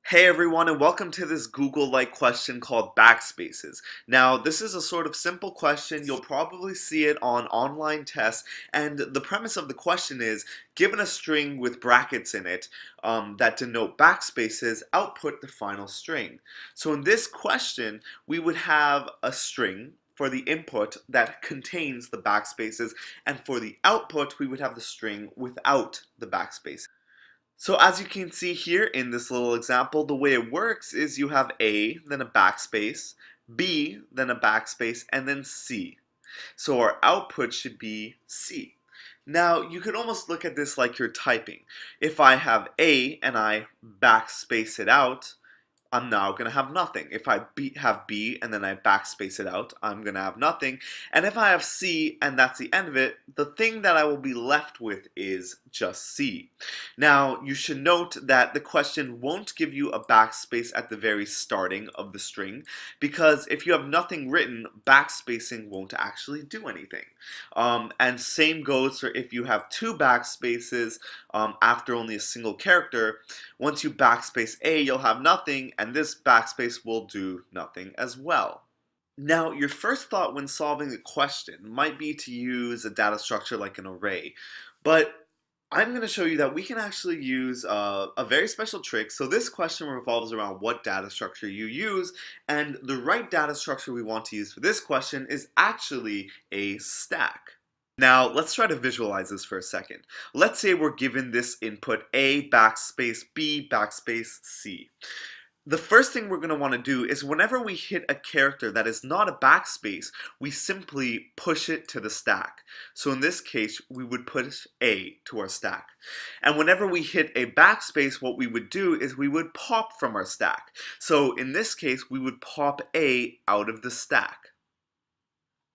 Hey everyone, and welcome to this Google-like question called Backspaces. Now, this is a sort of simple question. You'll probably see it on online tests, and the premise of the question is, given a string with brackets in it that denote backspaces, output the final string. So in this question, we would have a string for the input that contains the backspaces, and for the output, we would have the string without the backspaces. So as you can see here in this little example, the way it works is you have A, then a backspace, B, then a backspace, and then C. So our output should be C. Now you could almost look at this like you're typing. If I have A and I backspace it out, I'm now going to have nothing. If I have B and then I backspace it out, I'm going to have nothing. And if I have C and that's the end of it, the thing that I will be left with is just C. Now, you should note that the question won't give you a backspace at the very starting of the string, because if you have nothing written, backspacing won't actually do anything. And same goes for if you have two backspaces after only a single character. Once you backspace A, you'll have nothing, and this backspace will do nothing as well. Now, your first thought when solving the question might be to use a data structure like an array, but I'm going to show you that we can actually use a very special trick. So this question revolves around what data structure you use, and the right data structure we want to use for this question is actually a stack. Now, let's try to visualize this for a second. Let's say we're given this input A backspace B backspace C. The first thing we're going to want to do is whenever we hit a character that is not a backspace, we simply push it to the stack. So in this case, we would push A to our stack. And whenever we hit a backspace, what we would do is we would pop from our stack. So in this case, we would pop A out of the stack.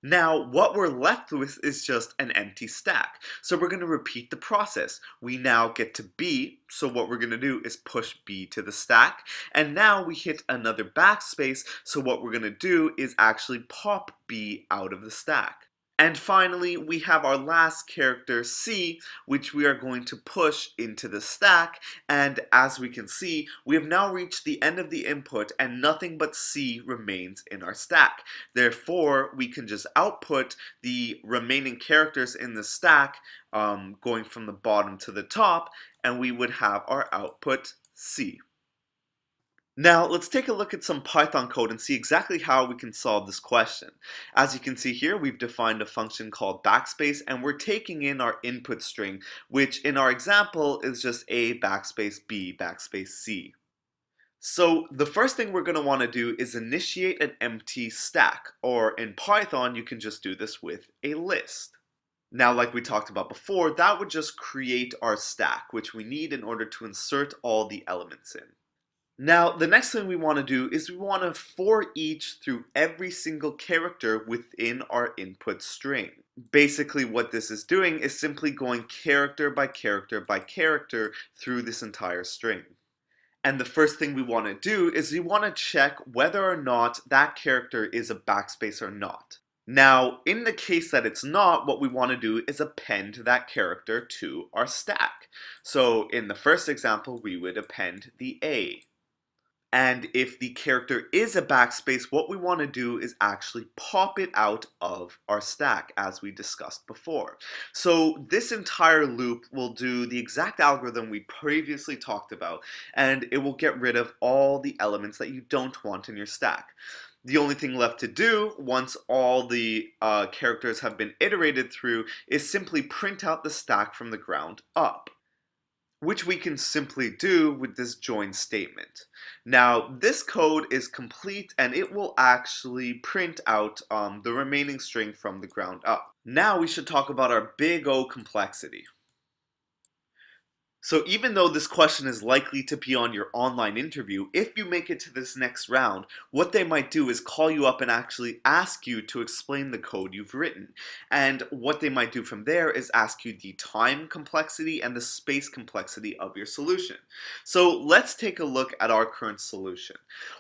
Now, what we're left with is just an empty stack. So we're going to repeat the process. We now get to B, so what we're going to do is push B to the stack. And now we hit another backspace, so what we're going to do is actually pop B out of the stack. And finally, we have our last character, C, which we are going to push into the stack. And as we can see, we have now reached the end of the input and nothing but C remains in our stack. Therefore, we can just output the remaining characters in the stack going from the bottom to the top, and we would have our output C. Now, let's take a look at some Python code and see exactly how we can solve this question. As you can see here, we've defined a function called backspace, and we're taking in our input string, which in our example is just A backspace B backspace C. So the first thing we're going to want to do is initiate an empty stack, or in Python, you can just do this with a list. Now, like we talked about before, that would just create our stack, which we need in order to insert all the elements in. Now, the next thing we want to do is we want to for each through every single character within our input string. Basically, what this is doing is simply going character by character by character through this entire string. And the first thing we want to do is we want to check whether or not that character is a backspace or not. Now, in the case that it's not, what we want to do is append that character to our stack. So in the first example, we would append the A. And if the character is a backspace, what we want to do is actually pop it out of our stack, as we discussed before. So this entire loop will do the exact algorithm we previously talked about, and it will get rid of all the elements that you don't want in your stack. The only thing left to do, once all the characters have been iterated through, is simply print out the stack from the ground up, which we can simply do with this join statement. Now, this code is complete and it will actually print out the remaining string from the ground up. Now we should talk about our big O complexity. So even though this question is likely to be on your online interview, if you make it to this next round, what they might do is call you up and actually ask you to explain the code you've written. And what they might do from there is ask you the time complexity and the space complexity of your solution. So let's take a look at our current solution.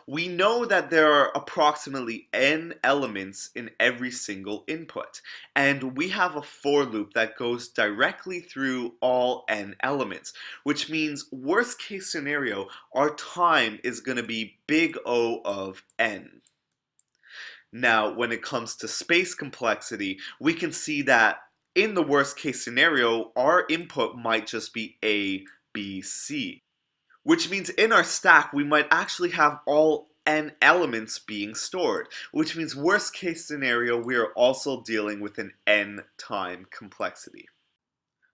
We know that there are approximately n elements in every single input. And we have a for loop that goes directly through all n elements. elements, which means worst case scenario, our time is going to be big O of n. Now, when it comes to space complexity, we can see that in the worst case scenario, our input might just be A, B, C. Which means in our stack, we might actually have all n elements being stored. Which means worst case scenario, we are also dealing with an n time complexity.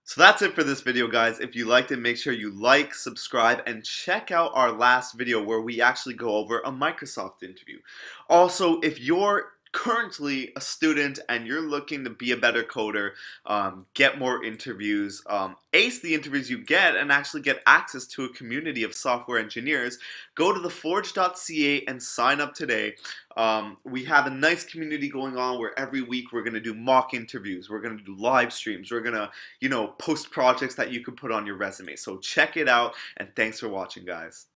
So that's it for this video, guys. If you liked it, make sure you like, subscribe, and check out our last video where we actually go over a Microsoft interview. Also, if you're currently a student and you're looking to be a better coder, get more interviews, ace the interviews you get, and actually get access to a community of software engineers, go to theforge.ca and sign up today. We have a nice community going on where every week we're going to do mock interviews, we're going to do live streams, we're going to, post projects that you can put on your resume. So check it out, and thanks for watching, guys.